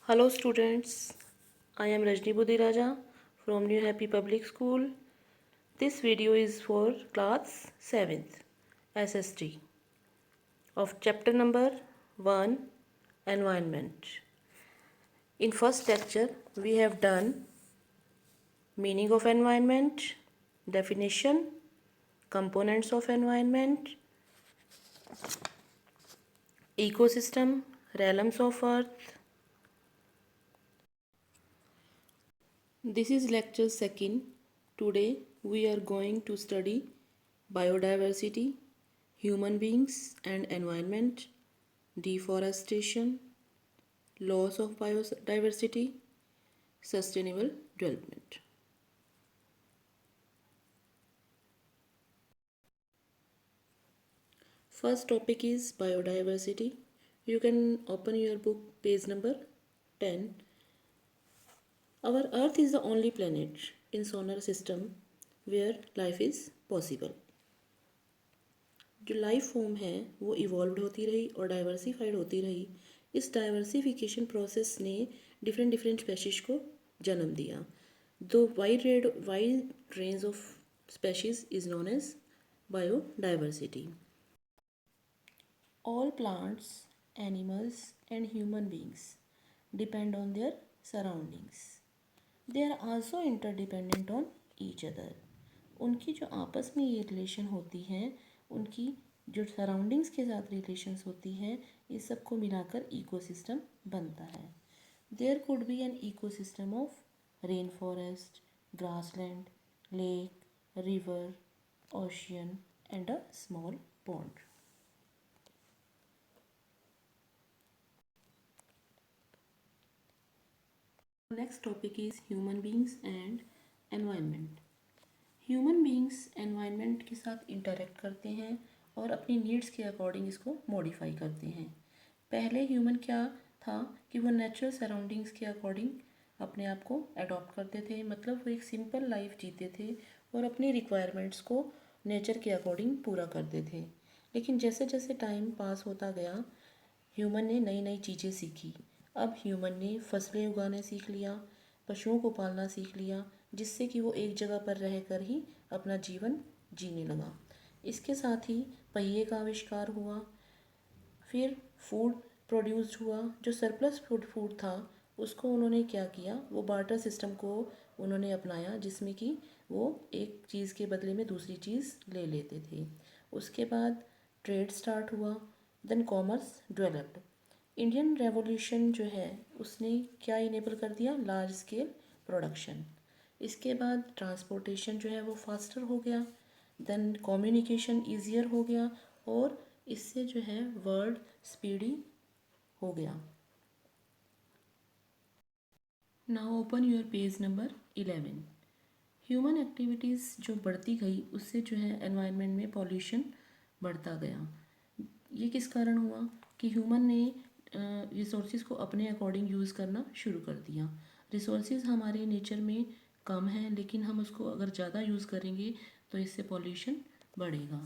Hello students, I am Rajni Budiraja from New Happy Public School. This video is for class 7th SST of chapter number 1 Environment. In first lecture we have done meaning of environment, definition, components of environment, ecosystem, realms of earth. This is lecture 2nd. Today we are going to study biodiversity, human beings and environment, deforestation, loss of biodiversity, sustainable development. First topic is biodiversity. You can open your book page number 10. Our earth is the only planet in solar system where life is possible. जो life form है वो evolve होती रही और diversified होती रही. इस diversification process ने डिफरेंट डिफरेंट स्पेशीज को जन्म दिया. दो wide range of species is known as biodiversity. All plants, animals and human beings depend on their surroundings. They are also interdependent on each other. उनकी जो आपस में ये रिलेशन होती हैं, उनकी जो सराउंडिंग्स के साथ रिलेशंस होती हैं, इस सब को मिलाकर इकोसिस्टम बनता है. There could be an ecosystem of rain forest, grassland, lake, river, ocean and a small pond. Next topic is human beings and environment. Human beings environment के साथ इंटरेक्ट करते हैं और अपनी नीड्स के अकॉर्डिंग इसको मॉडिफाई करते हैं. पहले ह्यूमन क्या था कि वो नेचुरल सराउंडिंग्स के अकॉर्डिंग अपने आप को अडॉप्ट करते थे. मतलब वो एक सिंपल लाइफ जीते थे और अपनी रिक्वायरमेंट्स को नेचर के अकॉर्डिंग पूरा करते थे. लेकिन जैसे जैसे टाइम पास होता गया, ह्यूमन ने नई नई चीज़ें सीखी. अब ह्यूमन ने फसलें उगाने सीख लिया, पशुओं को पालना सीख लिया, जिससे कि वो एक जगह पर रहकर ही अपना जीवन जीने लगा. इसके साथ ही पहिए का आविष्कार हुआ. फिर फूड प्रोड्यूस्ड हुआ. जो सरप्लस फूड था उसको उन्होंने क्या किया, वो बार्टर सिस्टम को उन्होंने अपनाया, जिसमें कि वो एक चीज़ के बदले में दूसरी चीज़ ले लेते थे. उसके बाद ट्रेड स्टार्ट हुआ. Then commerce developed. Indian revolution जो है उसने क्या इनेबल कर दिया, लार्ज स्केल प्रोडक्शन. इसके बाद ट्रांसपोर्टेशन जो है वो फास्टर हो गया. देन कम्युनिकेशन ईजियर हो गया और इससे जो है वर्ल्ड स्पीडी हो गया. Now open your page number 11. Human activities जो बढ़ती गई उससे जो है एनवायरनमेंट में पॉल्यूशन बढ़ता गया. ये किस कारण हुआ कि ह्यूमन ने रिसोर्सेज को अपने अकॉर्डिंग यूज़ करना शुरू कर दिया. रिसोर्सेज हमारे नेचर में कम है, लेकिन हम उसको अगर ज़्यादा यूज़ करेंगे तो इससे पॉल्यूशन बढ़ेगा.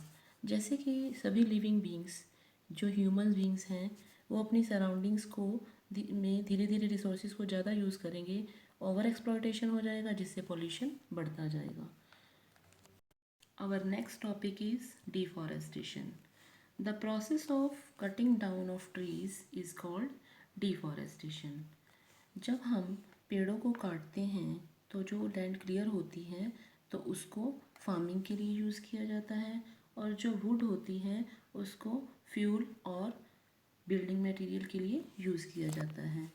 जैसे कि सभी लिविंग बींग्स जो ह्यूमन बींग्स हैं वो अपनी सराउंडिंग्स को में धीरे धीरे रिसोर्सेज को ज़्यादा यूज़ करेंगे, ओवर एक्सप्लॉयटेशन हो जाएगा, जिससे पॉल्यूशन बढ़ता जाएगा. Our next topic is deforestation. The process of cutting down of trees is called deforestation. जब हम पेड़ों को काटते हैं तो जो लैंड क्लियर होती है तो उसको फार्मिंग के लिए यूज़ किया जाता है, और जो वुड होती है उसको फ्यूल और बिल्डिंग मटेरियल के लिए यूज़ किया जाता है.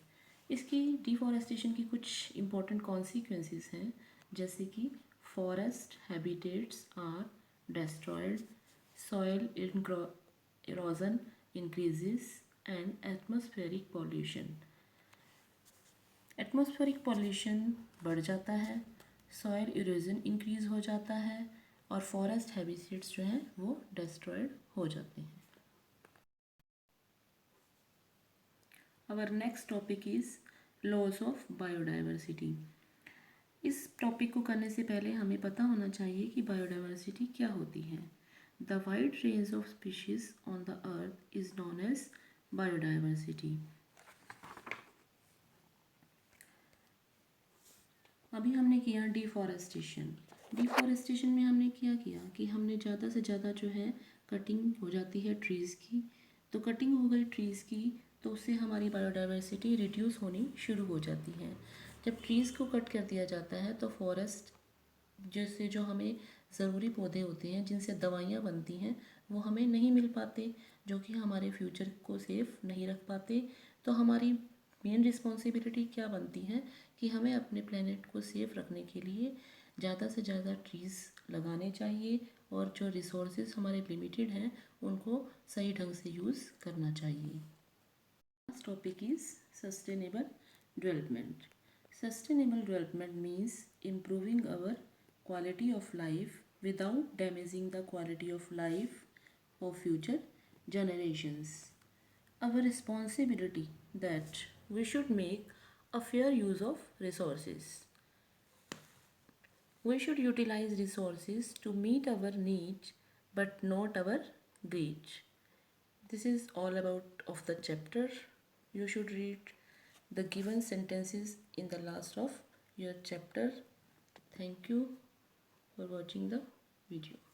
इसकी डिफॉरेस्टेशन की कुछ इम्पोर्टेंट कॉन्सिक्वेंसेस हैं, जैसे कि forest habitats are destroyed, soil erosion increases and atmospheric pollution. Atmospheric pollution बढ़ जाता है, सॉइल इरोजन इंक्रीज हो जाता है और फॉरेस्ट हैबिटेट्स जो हैं वो डिस्ट्रॉयड हो जाते हैं. Our next topic is loss of biodiversity. इस टॉपिक को करने से पहले हमें पता होना चाहिए कि बायोडाइवर्सिटी क्या होती है. The wide range of species on the earth is known as biodiversity. अभी हमने किया डिफॉरेस्टेशन। डिफॉरेस्टेशन में हमने क्या किया कि हमने ज़्यादा से ज़्यादा जो है कटिंग हो जाती है ट्रीज़ की। तो कटिंग हो गई ट्रीज़ की तो उससे हमारी बायोडाइवर्सिटी रिड्यूस होनी शुरू हो जाती है। जब ट्रीज़ को कट कर दिया जाता है तो फॉरेस्ट जैसे जो हमें ज़रूरी पौधे होते हैं जिनसे दवाइयाँ बनती हैं वो हमें नहीं मिल पाते, जो कि हमारे फ्यूचर को सेफ नहीं रख पाते। तो हमारी मेन रिस्पॉन्सिबिलिटी क्या बनती है कि हमें अपने प्लेनेट को सेफ रखने के लिए ज़्यादा से ज़्यादा ट्रीज़ लगाने चाहिए और जो रिसोर्सेज हमारे लिमिटेड हैं उनको सही ढंग से यूज़ करना चाहिए। Last topic is sustainable development. Sustainable development means improving our quality of life without damaging the quality of life of future generations. Our responsibility that we should make a fair use of resources. We should utilize resources to meet our needs but not our greed. This is all about of the chapter. You should read the given sentences in the last of your chapter. Thank you for watching the video.